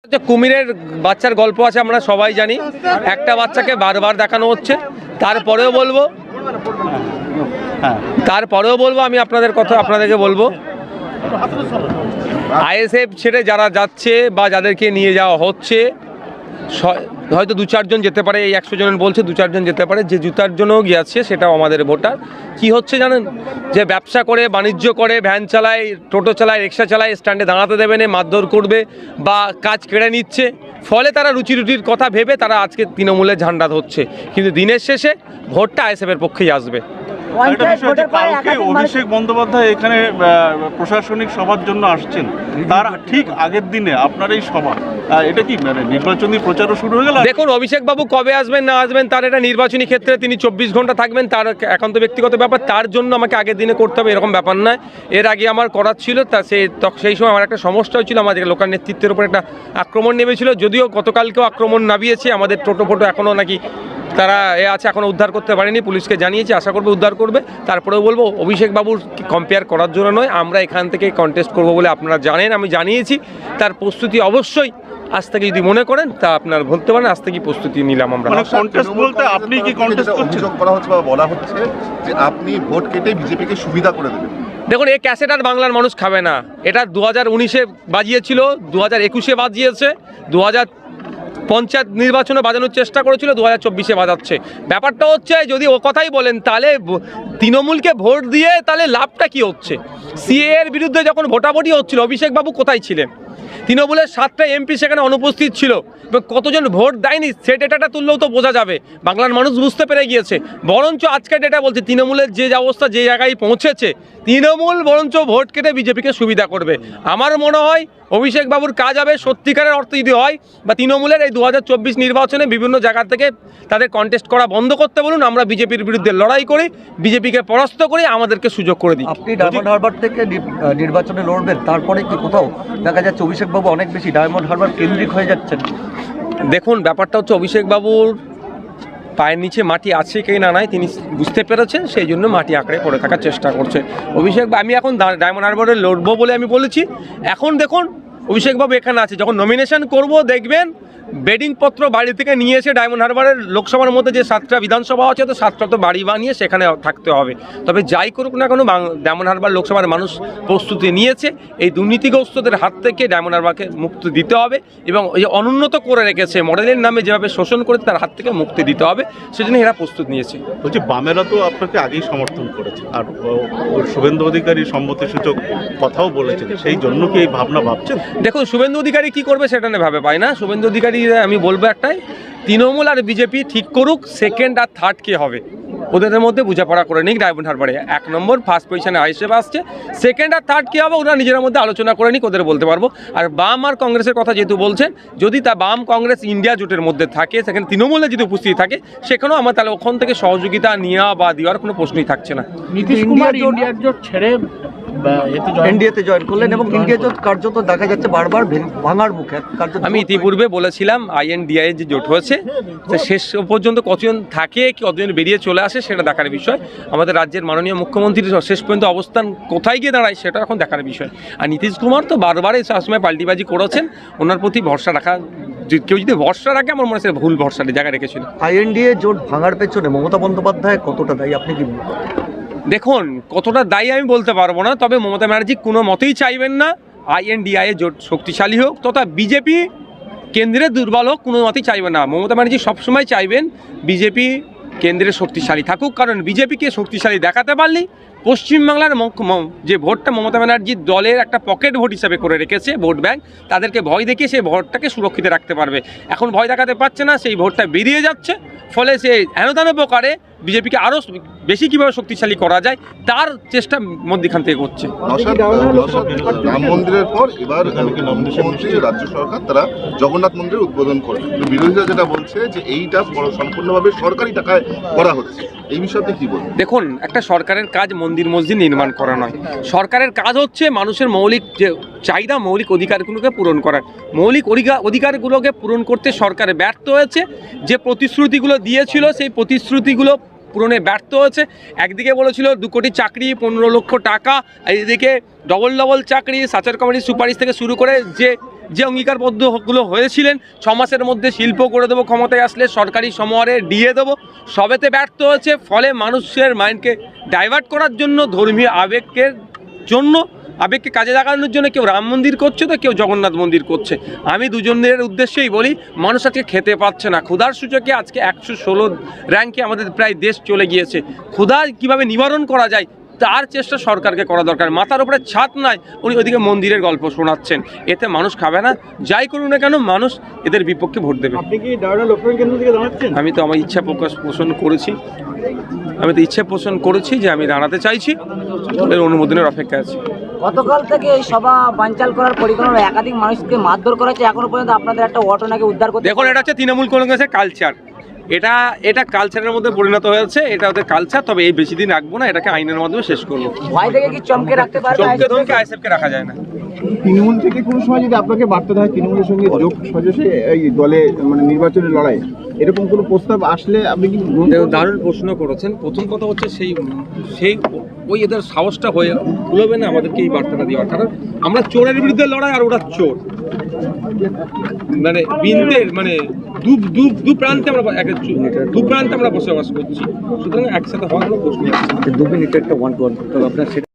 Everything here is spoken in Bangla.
কুমিরের বাচ্চার গল্প আছে, আমরা সবাই জানি। একটা বাচ্চাকে বারবার দেখানো হচ্ছে। তারপরেও বলবো আমি আপনাদের কথা আপনাদেরকে বলবো, আইএসএফ ছেড়ে যারা যাচ্ছে বা যাদেরকে নিয়ে যাওয়া হচ্ছে, হয়তো 2-4 জন যেতে পারে, এই 100 জন বলছে 2-4 জন যেতে পারে, যে জুতার জন্যও গিয়েছে সেটাও আমাদের ভোটার। কি হচ্ছে জানেন, যে ব্যবসা করে, বাণিজ্য করে, ভ্যান চালায়, টোটো চালায়, রিক্সা চালায়, স্ট্যান্ডে দাঁড়াতে দেবে না, মারধর করবে বা কাজ কেড়ে নিচ্ছে। ফলে তারা রুটির কথা ভেবে তারা আজকে তৃণমূলের ঝান্ডা ধরছে, কিন্তু দিনের শেষে ভোটটা আইএসএফের পক্ষেই আসবে। অভিষেক বন্দ্যোপাধ্যায় এখানে প্রশাসনিক সভার জন্য আসছেন, তার ঠিক আগের দিনে আপনার এই সভা, এটা কি মানে নির্বাচনী প্রচারও শুরু হয়ে গেল? দেখুন, অভিষেক বাবু কবে আসবেন না আসবেন তার এটা নির্বাচনী ক্ষেত্রে তিনি 24 ঘন্টা থাকবেন, তার একান্ত ব্যক্তিগত ব্যাপার। তার জন্য আমাকে আগের দিনে করতে হবে এরকম ব্যাপার নয়। এর আগে আমার করার ছিল, তা সেই সময় আমার একটা সমস্যা হয়েছিল, আমাদের লোকাল নেতৃত্বের উপর একটা আক্রমণ নেমেছিল। যদিও গতকালকেও আক্রমণ নামিয়েছে, আমাদের টোটো এখনও নাকি তারা আছে, এখনও উদ্ধার করতে পারেনি, পুলিশকে জানিয়েছে, আশা করবে উদ্ধার করবে। তারপরেও বলবো, অভিষেক বাবুর কম্পেয়ার করার জন্য নয়, আমরা এখান থেকে কন্টেস্ট করব বলে আপনারা জানেন, আমি জানিয়েছি। তার প্রস্তুতি অবশ্যই আজ থেকে যদি মনে করেন তা আপনার বলতে পারেন, আজ থেকে প্রস্তুতি নিলাম আমরা। কন্টেস্ট বলতে আপনি কি কন্টেস্ট করছেন? করা হচ্ছে বা বলা হচ্ছে যে আপনি ভোট কেটে বিজেপিকে সুবিধা করে দেবেন। দেখুন, এই ক্যাসেট আর বাংলার মানুষ খাবে না। এটা 2019-এ বাজিয়েছিল, 2021-এ বাজিয়েছে, 2000 পঞ্চায়েত নির্বাচনে বাজানোর চেষ্টা করেছিল, 2024-এ বাজাচ্ছে। ব্যাপারটা হচ্ছে, যদি ও কথাই বলেন তাহলে তৃণমূলকে ভোট দিয়ে তাহলে লাভটা কি হচ্ছে? সিএ এর বিরুদ্ধে যখন ভোটাভুটি হচ্ছিল, অভিষেক বাবু কোথায় ছিলেন? তৃণমূলের 7টা এমপি সেখানে অনুপস্থিত ছিল, এবং কতজন ভোট দেয়নি সে ডেটাটা তুললেও তো বোঝা যাবে। বাংলার মানুষ বুঝতে পেরে গিয়েছে। বরঞ্চ আজকের ডেটা বলছে, তৃণমূলের যে অবস্থা, যে জায়গায় পৌঁছেছে, তৃণমূল বরঞ্চ ভোট কেটে বিজেপিকে সুবিধা করবে। আমার মনে হয় অভিষেক বাবুর কাজ হবে সত্যিকারের অর্থ যদি হয়, বা তৃণমূলের এই 2024 নির্বাচনে বিভিন্ন জায়গা থেকে তাদের কন্টেস্ট করা বন্ধ করতে বলুন, আমরা বিজেপির বিরুদ্ধে লড়াই করি, বিজেপিকে পরাস্ত করি, আমাদেরকে সুযোগ করে দিই। আপনি ডায়মন্ড হারবার থেকে নির্বাচনে লড়বেন, তারপরে কি কোথাও দেখা যাচ্ছে অভিষেক বাবু অনেক বেশি ডায়মন্ড হারবার কেন্দ্রিক হয়ে যাচ্ছেন? দেখুন, ব্যাপারটা হচ্ছে অভিষেক বাবুর পায়ের নিচে মাটি আছে কি না নাই তিনি বুঝতে পেরেছেন, সেই জন্য মাটি আঁকড়ে পড়ে থাকার চেষ্টা করছে অভিষেক। আমি এখন ডায়মন্ড হারবারে লড়বো বলে আমি বলেছি। এখন দেখুন, অভিষেক বাবু এখানে আছে, যখন নমিনেশন করব দেখবেন বেডিং পত্র বাড়ি থেকে নিয়ে এসে ডায়মন্ড হারবারের লোকসভার মধ্যে যে 7টা বিধানসভা আছে, তো 7টা তো বাড়ি বানিয়ে সেখানে থাকতে হবে। তবে যাই করুক না কেন, ডায়মন্ড হারবার লোকসভার মানুষ প্রস্তুতি নিয়েছে। এই দুর্নীতিগ্রস্তদের হাত থেকে ডায়মন্ড হারবারকে মুক্তি দিতে হবে, এবং এই অনুন্নত করে রেখেছে মডেলের নামে যেভাবে শোষণ করেছে তার হাত থেকে মুক্তি দিতে হবে, সেজন্য এরা প্রস্তুত নিয়েছে। বলছি, বামেরা তো আপনাকে আগেই সমর্থন করেছে, আর শুভেন্দু অধিকারী সম্মতিসূচক কথাও বলেছেন, সেই জন্য কি এই ভাবনা ভাবছেন? দেখুন, শুভেন্দু অধিকারী কি করবে সেটা নিয়ে ভাবে পায় না। শুভেন্দু অধিকারী আমি বলবো একটাই, তৃণমূল আর বিজেপি ঠিক করুক, সেকেন্ড আর থার্ড কে হবে ওদের মধ্যে বোঝাপড়া করে নিক। ডায়মন্ড হারবারে 1 নম্বর ফার্স্ট পজিশনে আইএসএফ আসছে, সেকেন্ড আর থার্ড কে হবে ওরা নিজের মধ্যে আলোচনা করে নিক, ওদের বলতে পারবো। আর বাম আর কংগ্রেসের কথা যেহেতু বলছেন, যদি তা বাম কংগ্রেস ইন্ডিয়া জোটের মধ্যে থাকে, সেখানে তৃণমূলে যদি উপস্থিত থাকে, সেখানেও আমার তাহলে ওখান থেকে সহযোগিতা নেওয়া বা দেওয়ার কোনো প্রশ্নই থাকছে না। নীতিশ কুমার ইন্ডিয়ার জোট ছেড়ে এনডিএতে জয়েন করলেন, এবং ইন্ডিয়া জোট কার্যত দেখা যাচ্ছে বারবার ভাঙার মুখে। আমি ইতিপূর্বে বলেছিলাম, আইএনডিআই যে জোট হয়েছে, শেষ পর্যন্ত কতজন থাকে, কি কতজন বেরিয়ে চলে আসে, সেটা দেখার বিষয়। আমাদের রাজ্যের মাননীয় মুখ্যমন্ত্রীর শেষ পর্যন্ত অবস্থান কোথায় গিয়ে দাঁড়ায়, সেটা এখন দেখার বিষয়। আর নীতিশ কুমার তো বারবারই সবসময় পাল্টিবাজি করেছেন, ওনার প্রতি ভরসা রাখা, কেউ যদি ভরসা রাখে, আমার মনে হয় ভুল ভরসার জায়গায় রেখেছিল। আইএনডিএ জোট ভাঙার পেছনে মমতা বন্দ্যোপাধ্যায় কতটা দায়ী, আপনি কি বলবেন? দেখুন, কতটা দায়ী আমি বলতে পারবো না, তবে মমতা ব্যানার্জি কোনো মতেই চাইবেন না আইএনডিআই জোট শক্তিশালী হোক, তথা বিজেপি কেন্দ্রে দুর্বল হোক, কোনো মতেই চাইবেন না। মমতা ব্যানার্জি সবসময় চাইবেন বিজেপি কেন্দ্রে শক্তিশালী থাকুক, কারণ বিজেপিকে শক্তিশালী দেখাতে পারলেই পশ্চিমবাংলার যে ভোটটা মমতা ব্যানার্জির দলের একটা পকেট ভোট হিসাবে করে রেখেছে, ভোট ব্যাংক, তাদেরকে ভয় দেখিয়ে সেই ভোটটাকে সুরক্ষিত রাখতে পারবে। এখন ভয় দেখাতে পারছে না, সেই ভোটটা বেরিয়ে যাচ্ছে, ফলে সে হেনতেন প্রকারে বিজেপিকে আরও বেশি কীভাবে শক্তিশালী করা যায় তার চেষ্টা মধ্যখান থেকে করছে। রাম মন্দিরের পর এবার মুখ্যমন্ত্রী, রাজ্য সরকার তারা জগন্নাথ মন্দিরের উদ্বোধন করে, বিরোধীরা যেটা বলছে যে এইটা সম্পূর্ণভাবে সরকারি টাকায় করা হচ্ছে, এই বিষয়তে কি বলবেন? দেখুন, একটা সরকারের কাজ মন্দির মসজিদ নির্মাণ করা নয়, সরকারের কাজ হচ্ছে মানুষের মৌলিক যে চাহিদা, মৌলিক অধিকারগুলোকে পূরণ করার। মৌলিক অধিকারগুলোকে পূরণ করতে সরকার ব্যর্থ হয়েছে। যে প্রতিশ্রুতিগুলো দিয়েছিল, সেই প্রতিশ্রুতিগুলো পূরণে ব্যর্থ হয়েছে। একদিকে বলেছিল 2 কোটি চাকরি, 15 লক্ষ টাকা, এইদিকে ডবল চাকরি, সাচার কমিটির সুপারিশ থেকে শুরু করে যে যে অঙ্গীকারবদ্ধগুলো হয়েছিলেন 6 মাসের মধ্যে শিল্প করে দেবো, ক্ষমতায় আসলে সরকারি সমরে দিয়ে দেবো, সবেতে ব্যর্থ হয়েছে। ফলে মানুষের মাইন্ডকে ডাইভার্ট করার জন্য, ধর্মীয় আবেগকে কাজে লাগানোর জন্য কেউ রাম মন্দির করছে তো কেউ জগন্নাথ মন্দির করছে। আমি দুজনের উদ্দেশ্যেই বলি, মানুষ আজকে খেতে পাচ্ছে না। ক্ষুধার সূচকে আজকে 116 র্যাঙ্কে আমাদের প্রায় দেশ চলে গিয়েছে। ক্ষুধা কীভাবে নিবারণ করা যায় তার চেষ্টা সরকারকে করা দরকার। মাথার উপরে ছাদ নাই, উনি ওইদিকে মন্দিরের গল্প শোনাচ্ছেন। এতে মানুষ খাবে না, যাই করুন না কেন মানুষ এদের বিপক্ষে ভোট দেবে। আপনি কি ডায়না লোকপ্রাণ কেন্দ্র থেকে দাঁড়াচ্ছেন? আমি তো আমার ইচ্ছা পোষণ করেছি যে আমি দাঁড়াতে চাইছি, এর অনুমোদনের অপেক্ষায় আছি। গতকাল থেকে এই সভা বানচাল করার পরিকল্পনা, একাধিক মানুষকে মারধর করা হচ্ছে, এখনো পর্যন্ত আপনাদের একটা অটো নাকি উদ্ধার করতে। দেখুন, এটা হচ্ছে তৃণমূল কংগ্রেসের কালচার। এটা কালচারের মধ্যে পরিণত হয়েছে, এটা ওদের কালচার। তবে এই বেশি দিন রাখবো না, এটাকে আইনের মাধ্যমে শেষ করবো। ভয় থেকে কি চমকে রাখতে পারবে? চমকে ধমকে আইএসএফকে রাখা যায় না। তৃণমূল থেকে কোনো সময় যদি আপনাকে বার্তা দেয় তৃণমূলের সঙ্গে যোগ সজসে এই দলে মানে নির্বাচনের লড়াই, এরকম কোনো প্রস্তাব আসলে আপনি কি দারুণ প্রশ্ন করেছেন। প্রথম কথা হচ্ছে সেই ওই এদের সাহসটা হয়ে উঠবে না আমাদেরকে এই বার্তাটা দেওয়ার। কারণ আমরা চোরের বিরুদ্ধে লড়াই, আর ওরা চোর, মানে বিন্দের মানে দু প্রান্তে আমরা বসবাস করছি। সুতরাং একসাথে হওয়ার কোনো প্রশ্ন আছে। 2 মিনিট একটা 1-to-1 আপনার